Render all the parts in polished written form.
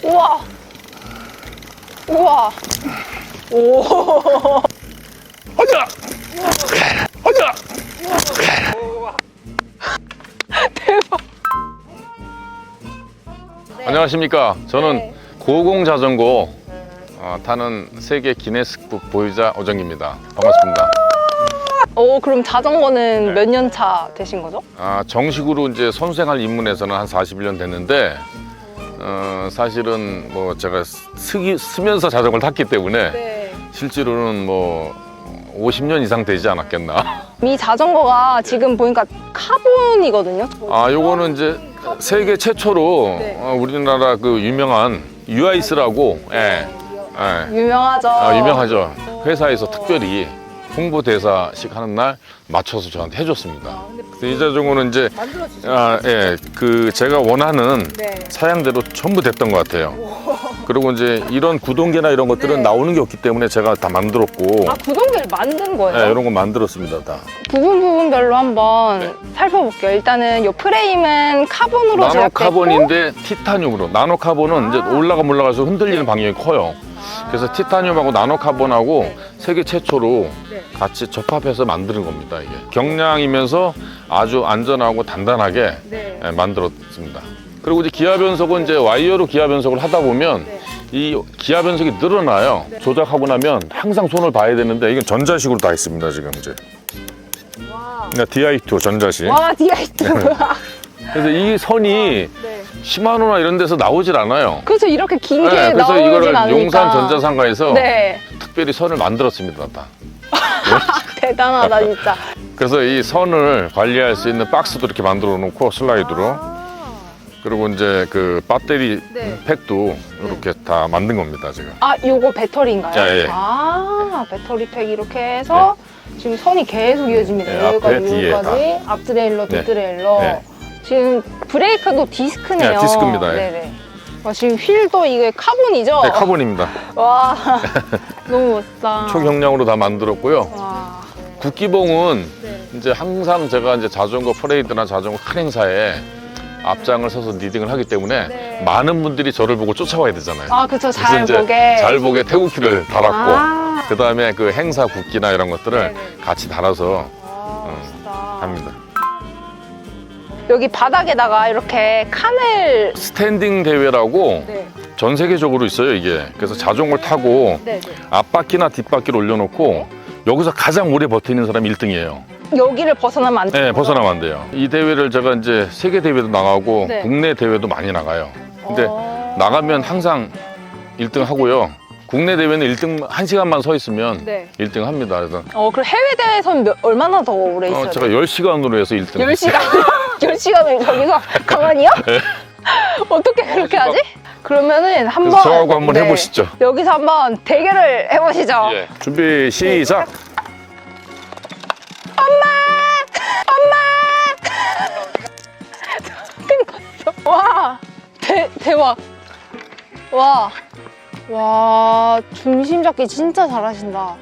우와. 우와. 오. 하자! 하자! 대박. 안녕하십니까. 저는 네. 고공 자전거 타는 세계 기네스북 보유자 오정기입니다. 반갑습니다. 오, 그럼 자전거는 몇 년 차 되신 거죠? 정식으로 이제 선수생활 입문해서는 한 41년 됐는데, 사실은 뭐 제가 쓰면서 자전거를 탔기 때문에 네. 실제로는 뭐 50년 이상 되지 않았겠나. 이 자전거가 지금 보니까 카본이거든요. 요거는 이제 세계 최초로 네. 우리나라 그 유명한 유아이스라고, 예. 유명하죠. 유명하죠. 회사에서 특별히 홍보대사식 하는 날 맞춰서 저한테 해줬습니다. 근데 이 자전거는 이제 그 제가 원하는 네. 사양대로 전부 됐던 것 같아요. 그리고 이제 이런 구동계나 이런 것들은 네. 나오는 게 없기 때문에 제가 다 만들었고, 구동계를 만든 거예요? 네, 이런 거 만들었습니다. 다. 부분별로 한번 살펴볼게요. 일단은 이 프레임은 카본으로 나노 제작됐고, 카본인데 티타늄으로. 나노 카본은 이제 올라가서 흔들리는 방향이 커요. 그래서 티타늄하고 나노 카본하고 세계 최초로 같이 접합해서 만드는 겁니다. 이게 경량이면서 아주 안전하고 단단하게 만들었습니다. 그리고 이제 기아 변속은 이제 와이어로 기아 변속을 하다 보면 이 기아 변속이 늘어나요. 조작하고 나면 항상 손을 봐야 되는데 이건 전자식으로 다 있습니다. 지금 이제. DI2 전자식. 와, DI2. 그래서 이 선이 시마노나 이런 데서 나오질 않아요. 그래서 이렇게 긴 게 그래서 나오진 이거를 않으니까. 용산 전자상가에서 네. 특별히 선을 만들었습니다. 다. 대단하다, 진짜. 그래서 이 선을 관리할 수 있는 박스도 이렇게 만들어 놓고 슬라이드로, 그리고 이제 그 배터리 팩도 이렇게 다 만든 겁니다. 지금. 요거 배터리인가요? 예. 배터리 팩 이렇게 해서 지금 선이 계속 이어집니다. 네, 여기까지, 앞에, 뒤에 여기까지. 앞 트레일러, 뒷 트레일러. 네. 지금 브레이크도 디스크네요. 네, 디스크입니다. 네네. 지금 휠도 이게 카본이죠? 네, 카본입니다. 와, 너무 멋있다. 초경량으로 다 만들었고요. 와. 국기봉은 이제 항상 제가 이제 자전거 퍼레이드나 자전거 큰 행사에 앞장을 서서 리딩을 하기 때문에 많은 분들이 저를 보고 쫓아와야 되잖아요. 그쵸. 그래서 잘 이제 보게. 잘 보게 태극기를 달았고, 그 다음에 그 행사 국기나 이런 것들을 같이 달아서 합니다. 여기 바닥에다가 이렇게 칸을. 스탠딩 대회라고 전 세계적으로 있어요, 이게. 그래서 자전거를 타고 앞바퀴나 뒷바퀴를 올려놓고 여기서 가장 오래 버티는 사람이 1등이에요. 여기를 벗어나면 안 돼요? 네, 벗어나면 안 돼요. 이 대회를 제가 이제 세계 대회도 나가고 국내 대회도 많이 나가요. 근데 나가면 항상 1등 하고요. 국내 대회는 1등 1시간만 서 있으면 1등 합니다. 그래서 그럼 해외 대회에서는 얼마나 더 오래 있어요? 제가 10시간으로 해서 1등. 10시간? 10시간을 저기서 가만히요? 어떻게 그렇게 하지? 그러면은 한번 저하고 한번 해보시죠. 여기서 한번 대결을 해보시죠. 준비 시작. 와, 대박. 와, 중심 잡기 진짜 잘하신다.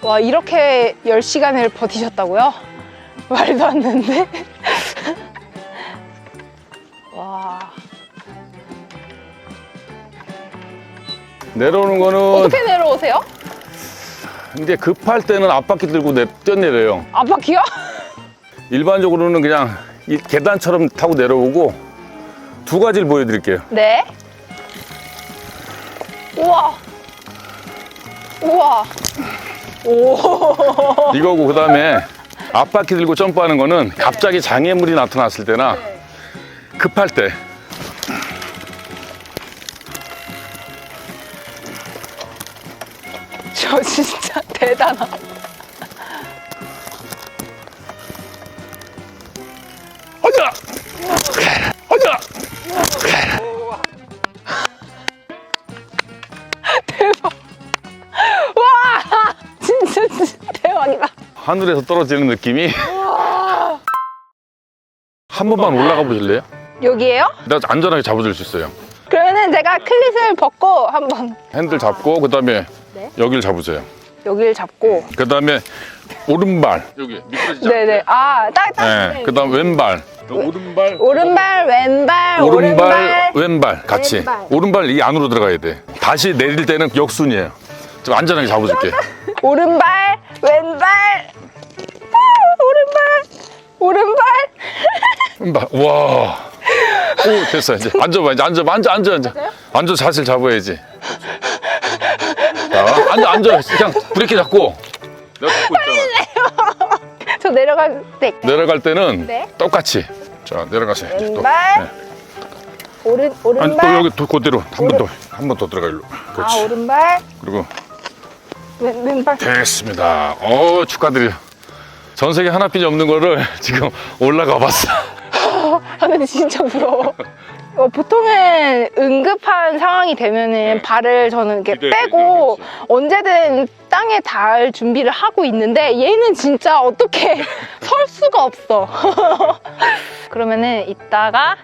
와, 이렇게 10시간을 버티셨다고요? 말도 안 되는데? 와. 내려오는 거는 어떻게 내려오세요? 이제 급할 때는 앞바퀴 들고 뛰어내려요. 앞바퀴요? 일반적으로는 그냥 이 계단처럼 타고 내려오고, 두 가지를 보여드릴게요. 네. 우와. 우와. 오. 이거고, 그 다음에 앞바퀴 들고 점프하는 거는 갑자기 장애물이 나타났을 때나 급할 때. 저 진짜 대단하다. 하자! 하자! 대박. 와! 진짜 대박이다. 하늘에서 떨어지는 느낌이. 한 번만 올라가 보실래요? 여기에요? 내가 안전하게 잡아줄 수 있어요. 그러면은 제가 클릿을 벗고 한번 핸들 잡고, 그 다음에 여기를 잡으세요. 여기를 잡고. 그 다음에 오른발. 여기 미끄러지죠? 네네. 딱. 네. 그 다음 왼발. 오른발. 오른발, 왼발, 오른발, 왼발 같이. 왼발. 오른발 이 안으로 들어가야 돼. 다시 내릴 때는 역순이에요. 좀 안전하게 잡아줄게. 오른발, 왼발, 오른발. 왼발. 와. 오, 됐어. 이제 앉아봐. 이제 앉아. 앉아 자세를 잡아야지. 자, 앉아. 그냥 브레이크 잡고. 내가 잡고 있잖아. 저 내려갈 때. 내려갈 때는 네. 똑같이. 자, 내려가세요. 이제 또. 왼발. 네. 오른발. 아니, 또 여기 그대로 한 번 더 들어가 일로. 그렇지. 아, 오른발. 그리고 왼발. 됐습니다. 축하드려요. 전 세계 하나뿐이 없는 거를 지금 올라가 봤어. 아, 근데 진짜 무서워. 보통은 응급한 상황이 되면은 발을 저는 이렇게 기대, 빼고 기대, 언제든 땅에 닿을 준비를 하고 있는데 얘는 진짜 어떻게 설 수가 없어. 그러면은 이따가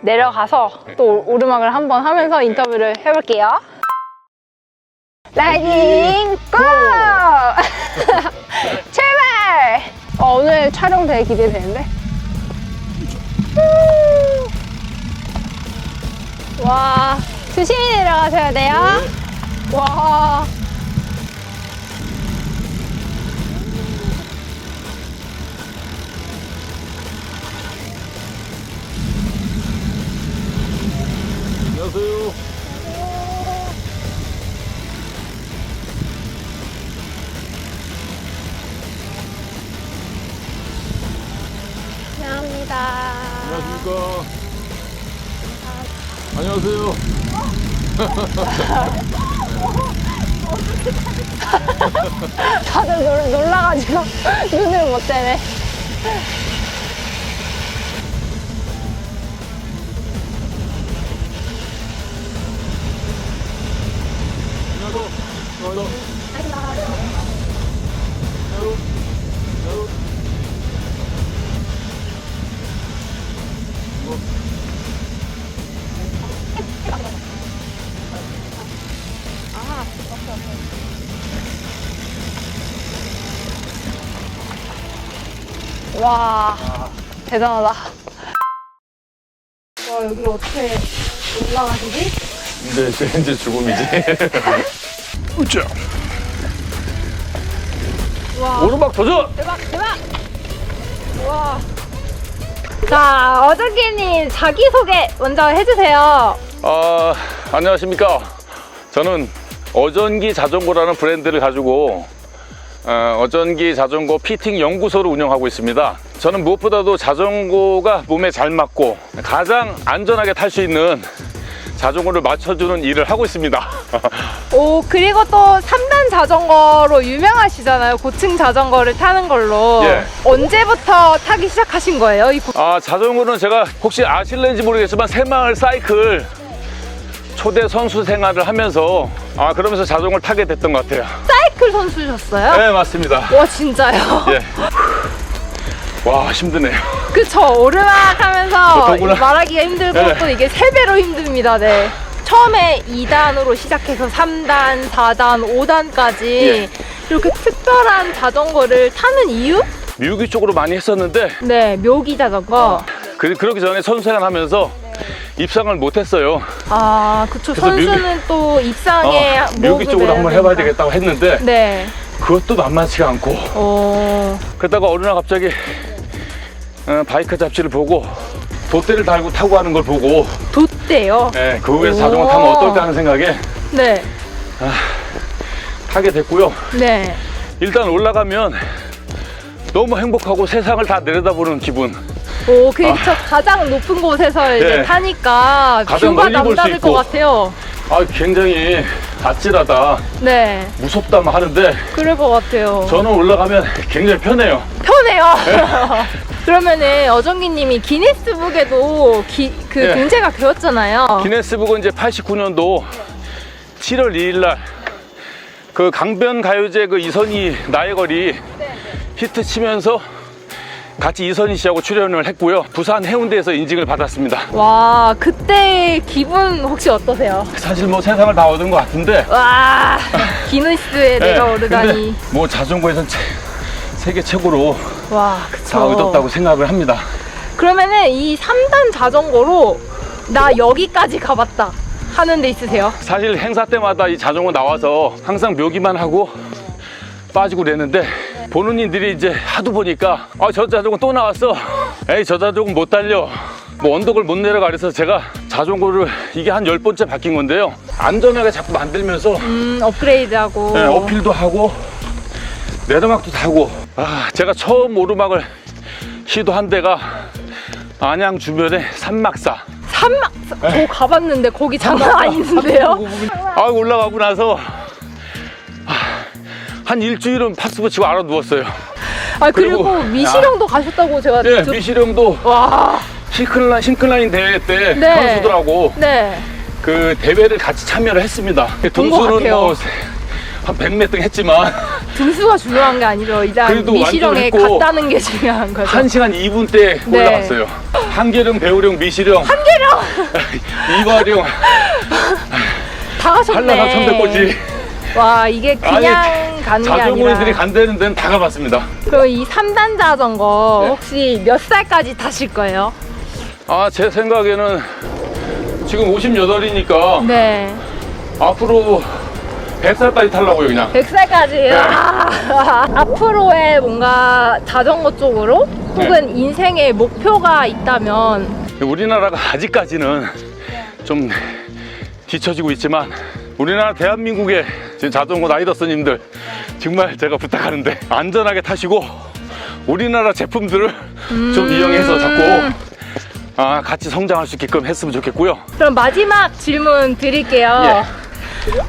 내려가서 또 오르막을 한번 하면서 인터뷰를 해볼게요. 라이딩 고! 제발! 오늘 촬영 되게 기대되는데? 와, 조심히 내려가셔야 돼요. 와. 안녕하세요. 감사합니다. 안녕하십니까. 안녕하세요. 다들 놀라가지고 눈을 못 떼네. 와, 대단하다. 와, 여기 어떻게 올라가시지? 이제 죽음이지. 우짜. 와, 오르막 도전. 대박. 와. 자, 어저께님 자기소개 먼저 해주세요. 안녕하십니까. 저는 어전기 자전거라는 브랜드를 가지고 어전기 자전거 피팅 연구소를 운영하고 있습니다. 저는 무엇보다도 자전거가 몸에 잘 맞고 가장 안전하게 탈 수 있는 자전거를 맞춰주는 일을 하고 있습니다. 오, 그리고 또 3단 자전거로 유명하시잖아요. 고층 자전거를 타는 걸로. 예. 언제부터 타기 시작하신 거예요? 자전거는 제가 혹시 아실는지 모르겠지만 새마을 사이클 초대 선수 생활을 하면서 그러면서 자전거를 타게 됐던 것 같아요. 사이클 선수셨어요? 네, 맞습니다. 와, 진짜요? 예. 와, 힘드네요. 그쵸. 오르막 하면서 더구나. 말하기가 힘들고 네. 또 이게 3배로 힘듭니다. 네. 처음에 2단으로 시작해서 3단, 4단, 5단까지 예. 이렇게 특별한 자전거를 타는 이유? 미우기 쪽으로 많이 했었는데 네, 묘기 자전거. 그러기 전에 선수 생활 하면서 입상을 못했어요. 그쵸. 그래서 선수는 또 입상에 미우기 쪽으로 한번 해봐야 되겠다고 했는데 네. 그것도 만만치가 않고 그러다가 어느 날 갑자기 바이크 잡지를 보고 돛대를 달고 타고 하는 걸 보고 돛대요? 네, 그 위에서 자전거 타면 어떨까 하는 생각에 네. 타게 됐고요. 네. 일단 올라가면 너무 행복하고 세상을 다 내려다보는 기분. 그쵸. 가장 높은 곳에서 이제 네. 타니까 가장 뷰가 멀리 볼수 남다를 있고. 것 같아요. 굉장히 아찔하다, 네. 무섭다 막 하는데 그럴 것 같아요. 저는 올라가면 굉장히 편해요. 편해요. 그러면은 어정기님이 기네스북에도 네. 등재가 되었잖아요. 기네스북은 이제 89년도 7월 2일 날 그 강변 가요제 그 이선희 나의 거리 히트 치면서 같이 이선희 씨하고 출연을 했고요. 부산 해운대에서 인증을 받았습니다. 와, 그때 기분 혹시 어떠세요? 사실 뭐 세상을 다 얻은 것 같은데 와, 기네스에 내가 네, 오르다니. 근데 뭐 자전거에선 세계 최고로 와, 다 그쵸. 얻었다고 생각을 합니다. 그러면은 이 3단 자전거로 나 여기까지 가봤다 하는 데 있으세요? 사실 행사 때마다 이 자전거 나와서 항상 묘기만 하고 빠지고 그랬는데 보는 이들이 이제 하도 보니까 아, 저 자전거 또 나왔어. 에이, 저 자전거 못 달려. 뭐 언덕을 못 내려가 그래서 제가 자전거를 이게 한 10번째 바뀐 건데요. 안전하게 자꾸 만들면서 업그레이드하고. 네, 어필도 하고 내리막도 타고. 아, 제가 처음 오르막을 시도한 데가 안양 주변의 산막사. 산막사. 저 가봤는데 거기 장난 아닌데요? 아, 올라가고 나서 한 일주일은 파스부 치고 알아 누웠어요. 아, 그리고 그리고- 미시령도 가셨다고 제가 예, 미시령도 와. 싱클라인 대회 때 네. 선수들하고 네. 그 대회를 같이 참여를 했습니다. 것 등수는 같아요. 뭐 한 100몇 등 했지만 등수가 중요한 게 아니라 일단 그래도 미시령에 완전 있고 갔다는 게 중요한 거죠. 1시간 2분 때 네. 올라갔어요. 한계령, 배우령, 미시령, 이화령, 다 가셨네. 한라산 천백고지. 와, 이게 그냥 가는 게 자전거인들이 아니라. 간다는 데는 다 가봤습니다. 그럼 이 3단 자전거 네. 혹시 몇 살까지 타실 거예요? 아, 제 생각에는 지금 58이니까 네. 앞으로 100살까지 타려고요, 그냥. 100살까지. 앞으로의 뭔가 자전거 쪽으로 혹은 인생의 목표가 있다면 우리나라가 아직까지는 좀 뒤처지고 있지만 우리나라 대한민국의 지금 자전거 라이더스님들 정말 제가 부탁하는데 안전하게 타시고 우리나라 제품들을 좀 이용해서 자꾸 같이 성장할 수 있게끔 했으면 좋겠고요. 그럼 마지막 질문 드릴게요.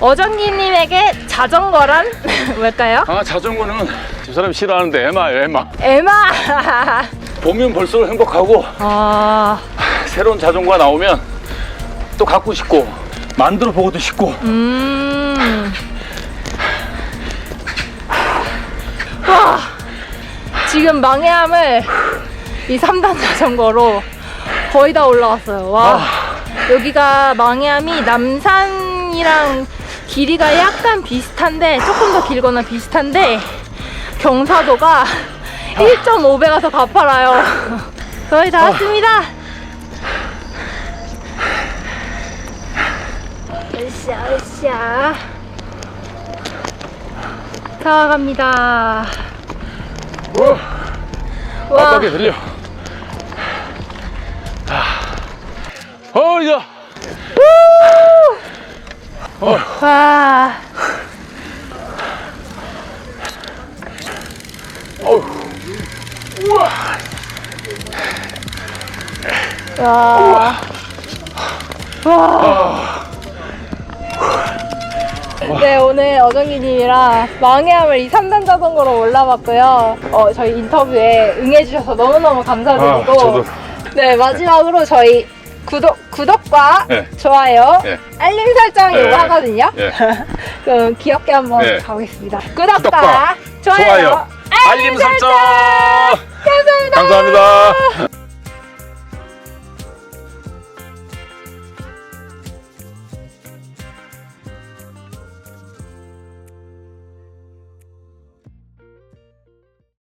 어정기님에게 자전거란 뭘까요? 자전거는 저 사람이 싫어하는데 에마예요, 에마. 에마. 보면 볼수록 행복하고 아, 새로운 자전거가 나오면 또 갖고 싶고 만들어 보고도 싶고. 와, 지금 망해암을 이 3단 자전거로 거의 다 올라왔어요. 와, 여기가 망해암이 남산이랑 길이가 약간 비슷한데 조금 더 길거나 비슷한데 경사도가 1.5배가 더 가파라요. 거의 다 왔습니다. 으쌰 으쌰 다 갑니다. 와, 깜빡이 들려. 야. 와, 와, 와. 네, 오늘 어정기님이랑 망해암을 이 3단 자전거로 올라봤고요. 저희 인터뷰에 응해주셔서 너무너무 감사드리고. 저도. 네, 마지막으로 저희 구독과 네. 좋아요, 네. 알림 설정 네. 이거 하거든요. 네. 그럼 귀엽게 한번 네. 가보겠습니다. 구독과, 구독과 좋아요, 알림 설정. 감사합니다. 감사합니다.